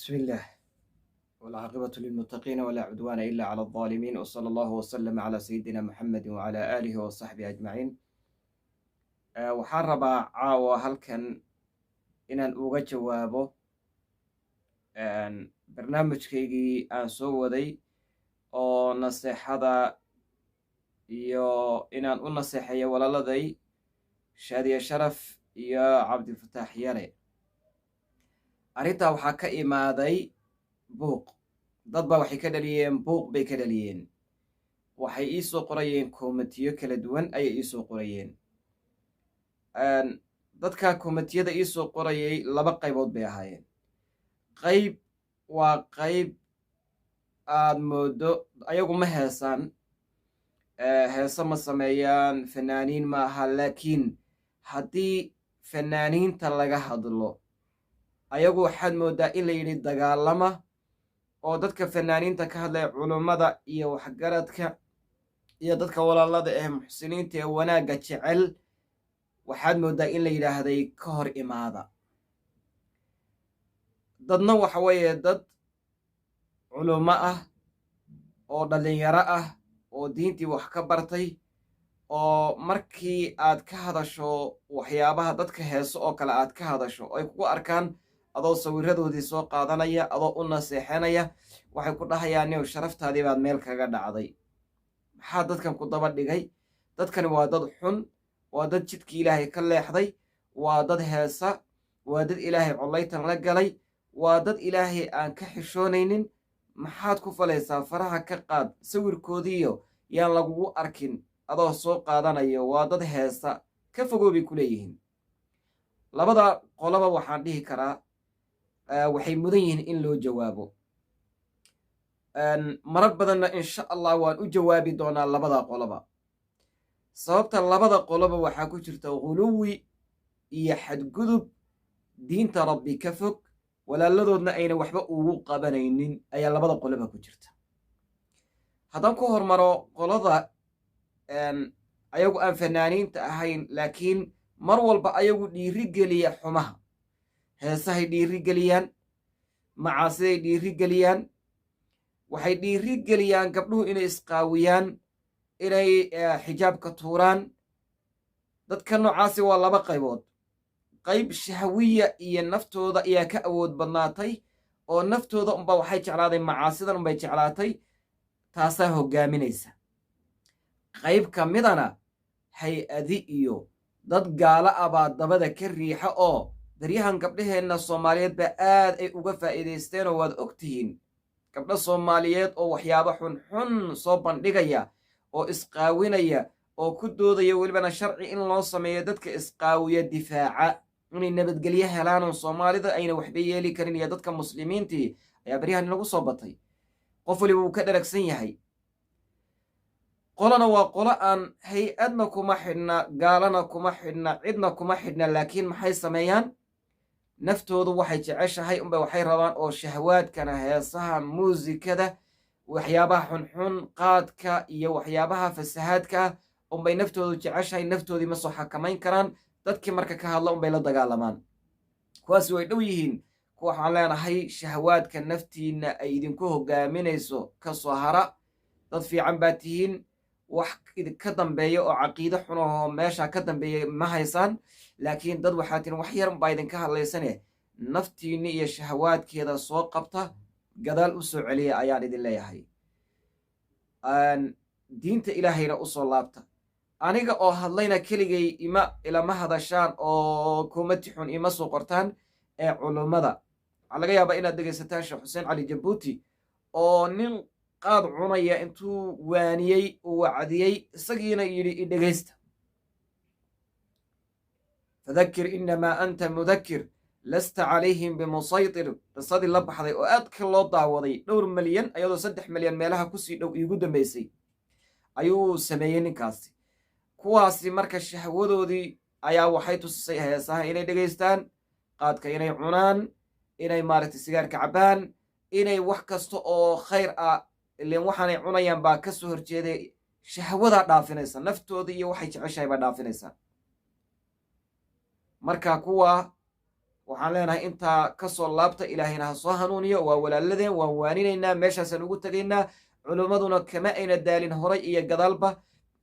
بسم الله والعاقبة للمتقين ولا عدوان إلا على الظالمين وصلى الله وسلم على سيدنا محمد وعلى آله وصحبه أجمعين waxaan rabaa caawa halkan inaan uga jawaabo barnaamijkaygii aan soo waday oo naseexada iyo inaan u naseexeeyo walaaladay shaadiye sharaf iyo cabdifataax yare arrintaa waxaa ka imaaday buuq dad baa waxay ka dhaliyeen buuq bay ka dhaliyeen waxay ii soo qorayeen koomatiyo kala duwan ayay ii soo qorayeen dadka koomatiyada ii soo qorayay laba qaybood bay ahaayeen qayb waa qayb aad moodo ayagu ma heesaan heese ma sameeyaan fanaaniin ma aha laakiin haddii fanaaniinta laga hadlo ayagu waxaad mooddaa in la yidhi dagaalama oo dadka fanaaniinta ka hadlaya culummada iyo waxgaradka iyo dadka walaalada ee muxsiniinta ee wanaagga jecel waxaad mooddaa in la yidhaahday ka hor imaada dadna waxa weeye dad culummo ah oo dhallinyaro ah oo diintii wax ka bartay oo markii aad ka hadasho waxyaabaha dadka heeso oo kale aad ka hadasho ay kugu arkaan adoo sawiradoodii soo qaadanaya adoo u naseexanaya waxay ku dhahayaan new sharaftaadii baad meel kaga dhacday maxaa dadkan ku daba dhigay dadkani waa dad xun waa dad jidkii ilaahay ka leexday waa dad heesa waa dad ilaahay collaytan la galay waa dad ilaahay aan ka xishoonaynin maxaad ku falaysaa faraha ka qaad sawirkoodiiyo yaan lagugu arkin adoo soo qaadanayo waa dad heesa ka fogow bay ku leeyihiin labada qoloba waxaan dhihi karaa waxay mudan yihiin in loo jawaabo marar badanna insha allah waan u jawaabi doonaa labada qoloba sababta labada qoloba waxaa ku jirta ghuluwi iyo xadgudub diinta rabbi ka fog walaaladoodna ayna waxba ugu qabanaynin ayaa labada qoloba ku jirta haddaan ku hormaro qolada ayagu aan fanaaniinta ahayn laakiin mar walba ayagu dhiirigeliya xumaha heesahay dhiirigeliyaan macaasiday dhiirigeliyaan waxay dhiirigeliyaan gabdhuhu inay isqaawiyaan inay xijaabka tuuraan dadka noocaasi waa laba qaybood qayb shahwiya iyo naftooda ayaa ka awood badnaatay oo naftooda unba waxay jeclaaday macaasidan unbay jeclaatay taasaa hoggaaminaysa qayb ka midana hay-adi iyo dad gaala ah baa dabada ka riixa oo daryahan gabdhaheenna soomaaliyeed baa aad ay uga faa'iidaysteenoo waad og tihiin gabdho soomaaliyeed oo waxyaabo xunxun soo bandhigaya oo isqaawinaya oo ku doodaya welibana sharci in loo sameeyo dadka isqaawiya difaaca inay nabadgelyo helaanoo soomaalida ayna waxba yeeli karin iyo dadka muslimiintii ayaa baryahan inagu soo batay qof waliba uu ka dharagsan yahay qolana waa qolo aan hay-adna kuma xidhna gaalana kuma xidhna cidna kuma xidhna laakiin maxay sameeyaan naftoodu waxay jeceshahay unba waxay rabaan oo shahwaadkana heesaha muusikada waxyaabaha xunxun qaadka iyo waxyaabaha fasahaadka unbay naftoodu jeceshahay naftoodii ma soo xakamayn karaan dadkii marka ka hadla unbay la dagaalamaan kuwaasi way dhow yihiin kuwa waxaan leenahay shahwaadka naftiinna ay idinku hoggaaminayso ka soo hara dad fiican baa tihiin wax ka dambeeya oo caqiide xun oo meesha ka dambeeya ma haysaan laakiin dad waxaa tihin wax yar baa idinka hadlaysane naftiinni iyo shahawaadkeeda soo qabta gadaal u soo celiya ayaan idin leeyahay diinta ilaahayna u soo laabta aniga oo hadlayna keligay ilama hadashaan oo koomati xun ima soo qortaan ee culummada waxaa laga yaabaa inaad dhegaysataan sheekh xuseen cali jabuuti oo nin qaad cunaya intuu waaniyey uu wacdiyey isagiina yidhi idhegaysta fadakir inamaa anta mudakir lasta calayhim bimusaytir qisadii la baxday oo aadka loo daawaday dhowr malyan ayadoo 3 malyan meelaha kusii dhow iigu dambaysay ayuu sameeyey ninkaasi kuwaasi marka shahwadoodii ayaa waxay tusisay heesaha inay dhegaystaan qaadka inay cunaan inay maaragtay sigaarka cabbaan inay wax kasta oo khayr ah ileen waxaanay cunayaan baa ka soo horjeeday shahwadaa dhaafinaysa naftooda iyo waxay jeceshahay baa dhaafinaysaa marka kuwa waxaan leenahay intaa ka soo laabta, ilaahayna ha soo hanuuniyo. waa walaaladeen, waan waaninaynaa, meeshaasaan ugu tegaynaa. culummaduna kama ayna daalin horay iyo gadaalba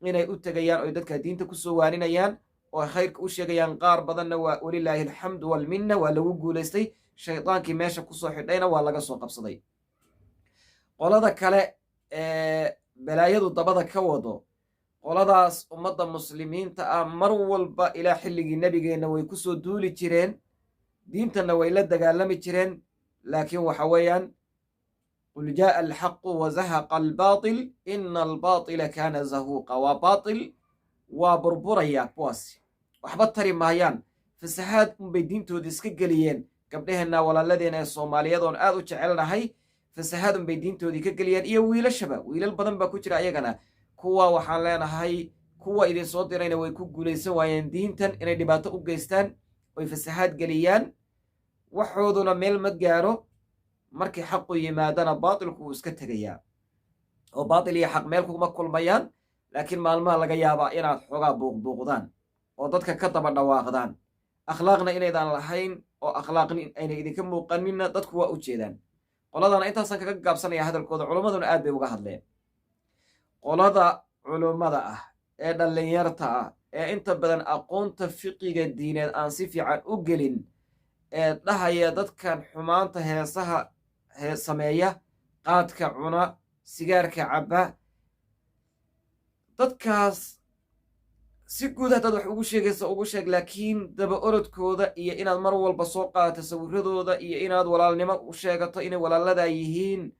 inay u tegayaan oy dadka diinta kusoo waaninayaan oo khayrka u sheegayaan. qaar badanna waa walilaahi alxamdu walminna waa lagu guulaystay. shaydaankii meesha kusoo xidhayna waa laga soo qabsaday. qolada kale ee balaayadu dabada ka wado, qoladaas ummadda muslimiinta ah mar walba ilaa xilligii nebigeenna way kusoo duuli jireen, diintanna way la dagaalami jireen. laakiin waxa weeyaan qul jaaa alxaqu wazahaqa albaatil ina albaatila kaana zahuuqa. waa baatil, waa burburaya, kuwaasi waxba tari maayaan. fasahaad unbay diintoodii iska geliyeen. gabdhaheenna walaaladeenna ee soomaaliyeed oon aad u jecelnahay, fasahaad unbay diintoodii ka geliyeen. iyo wiilashaba, wiilal badan baa ku jira ayagana. kuwa waxaan leenahay, kuwa idin soo dirayna way ku guulaysan waayeen diintan inay dhibaato u geystaan oy fasahaad geliyaan. waxooduna meel ma gaaro. markii xaqu yimaadana baatilku wuu iska tegayaa, oo baatil iyo xaq meel kuma kulmayaan. laakiin maalmaha laga yaabaa inaad xoogaa buuqbuuqdaan oo dadka ka daba dhawaaqdaan. akhlaaqna inaydaan lahayn oo akhlaaqni ayna idinka muuqaninna dadku waa u jeedaan. qoladana intaasaan kaga gaabsanaya hadalkooda. culummaduna aad bay uga hadleen. qolada culummada ah ee dhallinyarta ah ee inta badan aqoonta fiqiga diineed aan si fiican u gelin, ee dhahaya dadkan xumaanta heesaha sameeya, qaadka cuna, sigaarka cabba, dadkaas si guud haddaad wax ugu sheegaysa ugu sheeg. laakiin daba orodkooda iyo inaad mar walba soo qaadato sawiradooda iyo inaad walaalnimo u sheegato inay walaaladaa yihiin,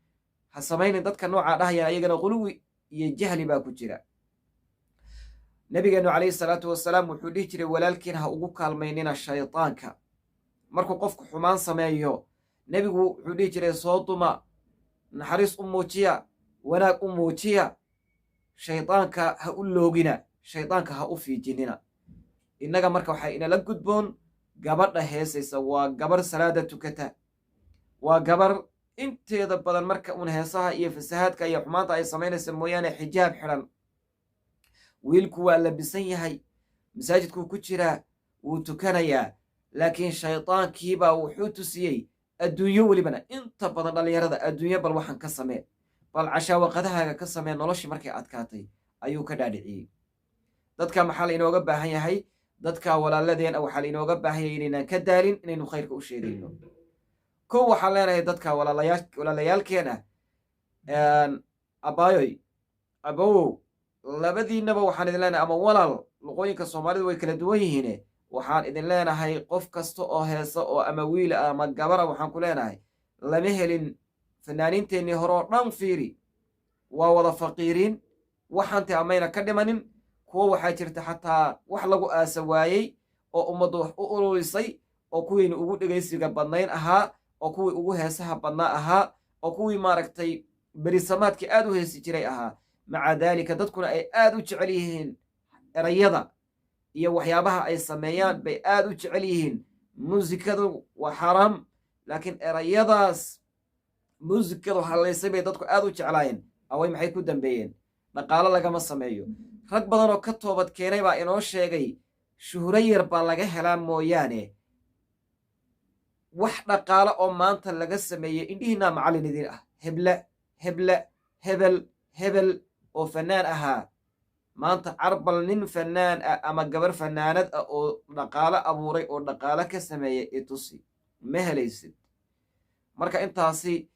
ha samaynin. dadka noocaa dhahayaan ayagana quluwi iyo jahli baa ku jira. nabigeennu calayhi salaatu wasalaam wuxuu dhihi jiray walaalkiin ha ugu kaalmaynina shaydaanka. markuu qofku xumaan sameeyo, nebigu wuxuu dhihi jiray soo duma, naxariis u muujiya, wanaag u muujiya, shaydaanka ha u loogina, shaydaanka ha u fiijinina. innaga marka waxaa inala gudboon gabadha heesaysa waa gabar salaada tukata, waa gabar inteeda badan marka uun heesaha iyo fasahaadka iyo xumaanta ay samaynaysa mooyaane xijaab xidhan. wiilku waa labisan yahay, masaajidkuu ku jiraa, wuu tukanayaa. laakiin shaydaankiibaa wuxuu tusiyey adduunyo, welibana inta badan dhallinyarada adduunyo bal waxaan ka samee, bal cashaawaqadahaaga ka samee. noloshii markay adkaatay ayuu ka dhaadhiciyey. dadka maxaa lainooga baahan yahay? dadka walaaladeen waxaa lainooga baahan yahay inaynaan ka daalin, inaynu khayrka u sheegayno. kow waxaan leenahay dadka walaalayaalkeena, abaayoy, abowow, labadiinaba waxaan idin leenahay, ama walaal, luqooyinka soomaalidu way kala duwan yihiine, waxaan idin leenahay qof kasta oo heesa oo ama wiila ama gabara, waxaan ku leenahay lama helin fanaaniinteennii hore oo dhan. fiiri, waa wada faqiiriin, waxaanti amayna ka dhimanin. kuwo waxaa jirta xataa wax lagu aasa waayey oo ummaddu wax u ururisay, oo kuwiina ugu dhegaysiga badnayn ahaa, oo kuwii ugu heesaha badnaa ahaa, oo kuwii maaragtay berisamaadkii aad u heesi jiray ahaa. maca daalika dadkuna ay aad u jecel yihiin erayada iyo waxyaabaha ay sameeyaan bay aad u jecel yihiin. muusikadu waa xaraam, laakiin erayadaas muusikadu hallaysay bay dadku aad u jeclaayeen. away maxay ku dambeeyeen? dhaqaalo lagama sameeyo. rag badan oo ka toobad keenay baa inoo sheegay shuhuro yar baa laga helaa mooyaane wax dhaqaalo oo maanta laga sameeyey indhihiinaa macallin idin ah. hebel oo fannaan ahaa, maanta carbal nin fannaan ah ama gabar fannaanad ah oo dhaqaalo abuuray oo dhaqaalo ka sameeyey itusi ma helaysid. marka intaasi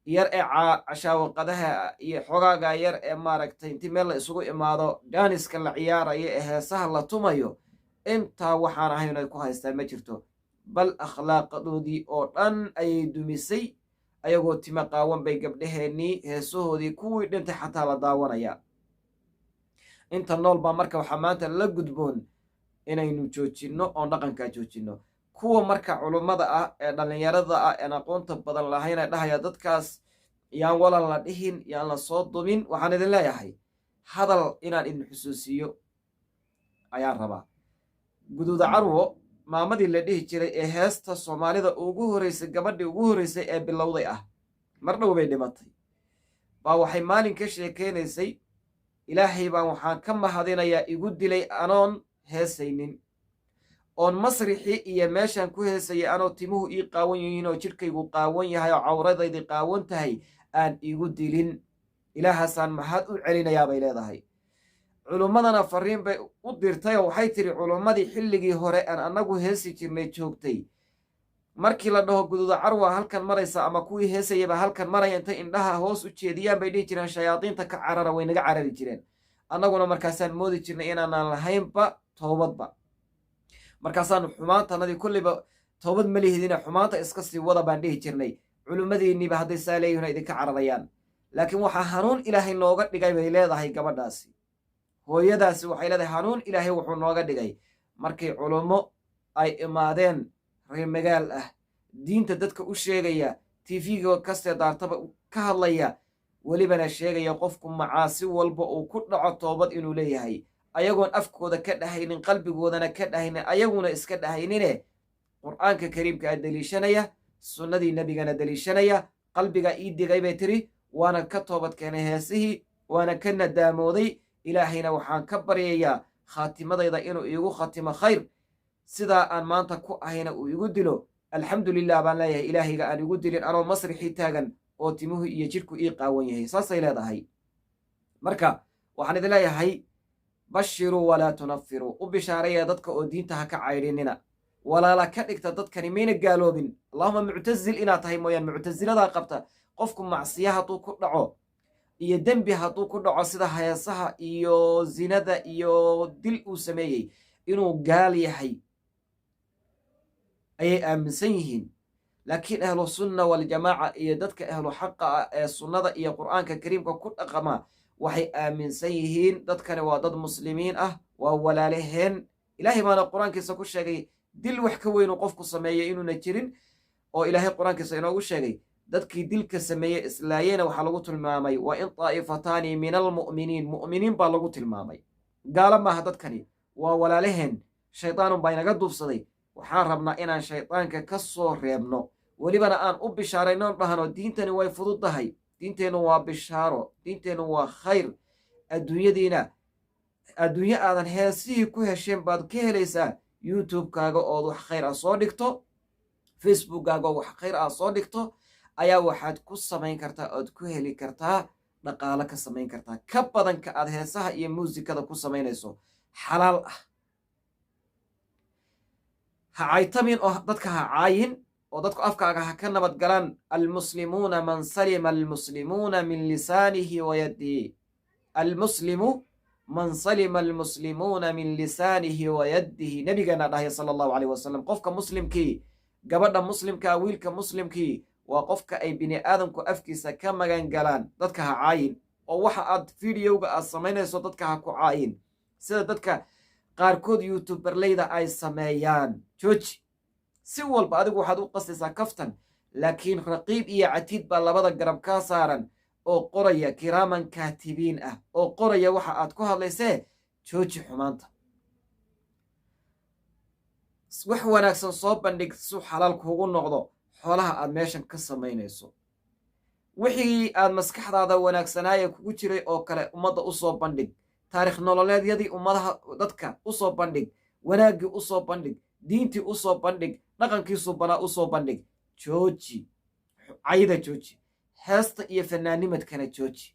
yar ee cashaawaqadaha iyo xogaaga yar ee maaragtay intii meel la isugu imaado daaniska la ciyaarayo ee heesaha la tumayo, intaa waxaan ahayn ay ku haystaan ma jirto. bal akhlaaqadoodii oo dhan ayay dumisay. ayagoo tima qaawan bay gabdhaheennii heesahoodii kuwii dhintay xataa la daawanaya. inta nool baa marka waxaa maanta la gudboon inaynu joojinno oon dhaqankaa joojinno. kuwa marka culummada ah ee dhallinyarada ah een aqoonta badan lahayna dhahaya dadkaas yaan walal la dhihin, yaan la soo dumin, waxaan idin leeyahay hadal inaan idin xusuusiyo ayaan rabaa. guduuda carwo, maamadii la dhihi jiray ee heesta soomaalida ugu horreysay, gabadhii ugu horreysay ee bilowday ah, mar dhow bay dhimatay, baa waxay maalin ka sheekeynaysay, ilaahay baan waxaan ka mahadinayaa igu dilay anoon heesaynin, oon masrixii iyo meeshaan ku heesaya anoo timuhu ii qaawan yihiin oo jidhkaygu qaawan yahay oo cawradaydii qaawan tahay aan igu dilin. ilaahaasaan maxaad u celinayaa bay leedahay. culummadana fariin bay u dirtay oo waxay tidhi culummadii xilligii hore aan annagu heesi jirnay joogtay markii la dhaho guduuda carwa halkan maraysa ama kuwii heesayaba halkan maraya intay indhaha hoos u jeediyaan bay dhihi jireen shayaadiinta ka carara, way naga carari jireen. annaguna markaasaan moodi jirnay inaanaan lahaynba toobadba. markaasaanu xumaantanadii kulliba toobad ma lihidina xumaanta iska sii wada baan dhihi jirnay. culimmadiinniiba hadday saa leeyihina idinka cararayaan. laakiin waxaa hanuun ilaahay nooga dhigay bay leedahay gabadhaasi. hooyadaasi waxay leedahay hanuun ilaahay wuxuu nooga dhigay markay culummo ay imaadeen reer magaal ah, diinta dadka u sheegaya, tv-ga kastee daartaba ka hadlaya, welibana sheegaya qofku macaasi walba uu ku dhaco toobad inuu leeyahay, ayagoon afkooda ka dhahaynin, qalbigoodana ka dhahaynin, ayaguna iska dhahaynine qur'aanka kariimka a deliishanaya, sunnadii nebigana deliishanaya. qalbigaa ii digay bay tiri, waana ka toobad keenay heesihii, waana ka nadaamooday. ilaahayna waxaan ka baryayaa khaatimadayda inuu iigu khatimo khayr, sidaa aan maanta ku ahayna uu igu dilo. alxamdulilah baan leeyahay, ilaahayga aan igu dilin anoo masrixii taagan oo timuhu iyo jidhku ii qaawan yahay. saasay leedahay. marka waxaan idin leeyahay bashiruu walaa tunafiruu, u bishaaraya dadka oo diinta ha ka caydhinina, walaala ka dhigta dadkani mayna gaaloobin. allahuma muctazil inaad tahay mooyaan, muctasiladaa qabta qofku macsiya hadduu ku dhaco iyo dembi hadduu ku dhaco sida heesaha iyo zinada iyo dil uu sameeyey inuu gaal yahay ayay aaminsan yihiin. laakiin ahlu sunna waljamaaca iyo dadka ahlu xaqa ah ee sunnada iyo qur'aanka kariimka ku dhaqama waxay aaminsan yihiin dadkani waa dad muslimiin ah, waa walaalaheen. ilaahay baana qur-aankiisa ku sheegay dil wax ka weynuu qofku sameeyey inuuna jirin, oo ilaahay qur-aankiisa inoogu sheegay dadkii dilka sameeyey islaayena waxaa lagu tilmaamay wa in taa'ifataani min almu'miniin, mu'miniin baa lagu tilmaamay. gaalo maaha dadkani, waa walaalaheen. shaydaanun baa inaga duufsaday. waxaan rabnaa inaan shaydaanka ka soo reebno, welibana aan u bishaarayno dhahno diintani way fududdahay, diinteennu waa bishaaro, diinteennu waa khayr. adduunyadiina adduunyo aadan heesihii ku hesheen baad ka helaysaa youtube-kaaga ood wax khayr ah soo dhigto, facebook-kaaga oo wax khayr ah soo dhigto ayaa waxaad ku samayn kartaa ood ku heli kartaa dhaqaalo ka samayn kartaa ka badanka aad heesaha iyo muusikada ku samaynayso. xalaal ah. ha caytamin oo dadka ha caayin oo dadku afkaaga ha ka nabad galaan. almuslimuuna man salima almuslimuuna min lisaanihi wa yadihi. almuslimu man salima almuslimuuna min lisaanihi wa yaddihi. nabigeena dhahaya sala allahu calayh wasalam, qofka muslimkii, gabadha muslimkaa, wiilka muslimkii waa qofka ay bini aadamku afkiisa ka magan galaan. dadka ha caayin oo waxa aad fiidiyowga aad samaynayso dadka ha ku caayin sida dadka qaarkood youtuberleyda ay sameeyaan. jooji. si walba adigu waxaad u qastaysaa kaftan, laakiin raqiib iyo catiid baa labada garab kaa saaran oo qoraya, kiraaman kaatibiin ah oo qoraya waxa aad ku hadlaysee. jooji xumaanta. wax wanaagsan soo bandhig su xalaal kuugu noqdo xoolaha aad meeshan ka samaynayso. wixii aad maskaxdaada wanaagsanaaye kugu jiray oo kale ummadda u soo bandhig. taarikh nololeedyadii ummadaha dadka u soo bandhig, wanaaggii u soo bandhig, diintii u soo bandhig, dhaqankii subanaa u soo bandhig. jooji cayda, jooji heesta iyo fanaanimadkana jooji.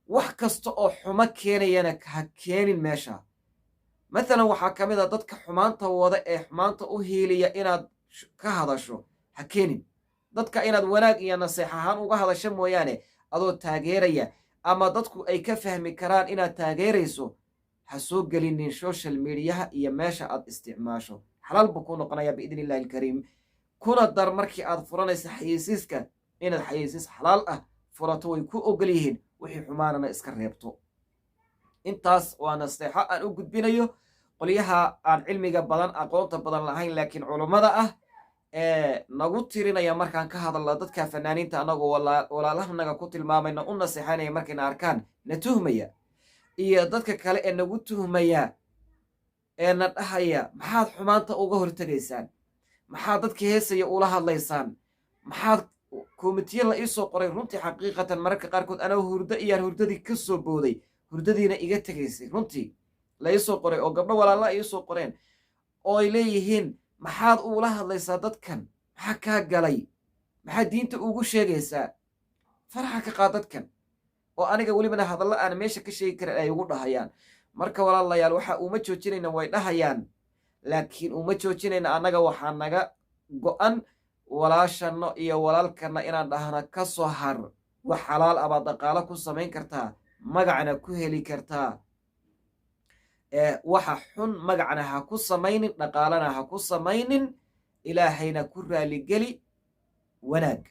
wax kasta oo xumo keenayana ha keenin meesha. maalan waxaa ka mid a dadka xumaanta wada ee xumaanta u hiiliya inaad ka hadasho ha keenin. dadka inaad wanaag iyo naseex ahaan uga hadasho mooyaane adoo taageeraya ama dadku ay ka fahmi karaan inaad taageerayso ha soo gelinin social mediaha iyo meesha aad isticmaasho. xalaal buu ku noqonayaa biidni illahi alkariim. kuna dar markii aad furanaysa xayeysiiska inaad xayeysiis xalaal ah furato, way ku ogol yihiin. wixii xumaanana iska reebto. intaas waa naseexo aan u gudbinayo qolyaha aan cilmiga badan, aqoonta badan lahayn, laakiin culummada ah ee nagu tirinaya markaan ka hadalno dadka fanaaniinta anagoo walaalahanaga ku tilmaamayna u naseexanaya markayna arkaan na tuhmaya, iyo dadka kale ee nagu tuhmaya ee na dhahaya maxaad xumaanta uga hortegaysaan, maxaad dadka heesaya ula hadlaysaan, maxaad komitiye la iisoo qoray. runtii xaqiiqatan mararka qaarkood anaa hurdo iyaan hurdadii ka soo booday, hurdadiina iga tegaysay. runtii la iisoo qoray oo gabdho walaala iisoo qoreen oo ay leeyihiin maxaad uula hadlaysaa dadkan, maxaa kaa galay, maxaad diinta ugu sheegaysaa, faraxa ka qaad dadkan, oo aniga welibana hadallo aan meesha ka sheegi karin ay ugu dhahayaan. marka walaalayaal waxa uma joojinayna way dhahayaan, laakiin uma joojinayna annaga waxaa naga go'an walaashanno iyo walaalkanna inaan dhahna ka soo har, wax xalaal ah baad dhaqaalo ku samayn kartaa, magacna ku heli kartaa. waxa xun magacna ha ku samaynin, dhaqaalana ha ku samaynin, ilaahayna ku raaligeli wanaag.